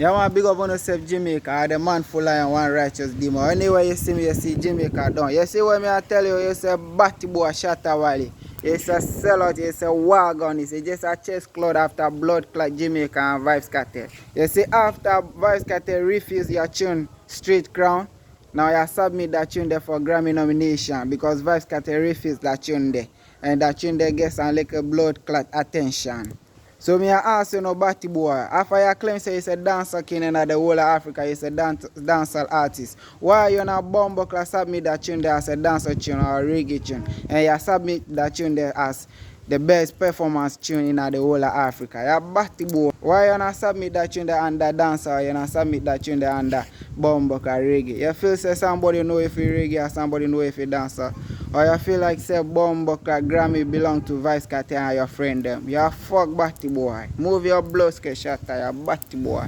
Yeah, man, big up on yourself, Jamaica. The man full of one righteous demon. Anyway, you see me, you see Jamaica done. You see what me I tell you, you say Batty Boy Shatta Wally. It's a sellout, it's a wagon, it's just a chest cloud after blood clot Jamaica and Vibes Cartel. You see, after Vibes Cartel refuse your tune Street Crown, now you submit that tune there for Grammy nomination because Vibes Cartel refused that tune there. And that tune there gets a little blood clot attention. So me I ask you no Batty Boy, after you claim say you're a dancer king in the whole of Africa, you're a dancehall artist, why you not bumbuckler submit that tune there as a dancer tune or a reggae tune and you submit that tune there as the best performance tune in the whole of Africa? You're Batty Boy. Why you not submit that tune there under dancer or you not submit that tune there under bumbuckler reggae? You feel say somebody know if you reggae or somebody know if you dancer? Or you feel like say Bumbucker Grammy belong to Vice Cartel and your friend them? You're a fuck Batty Boy. Move your blood Shatta, you Batty Boy.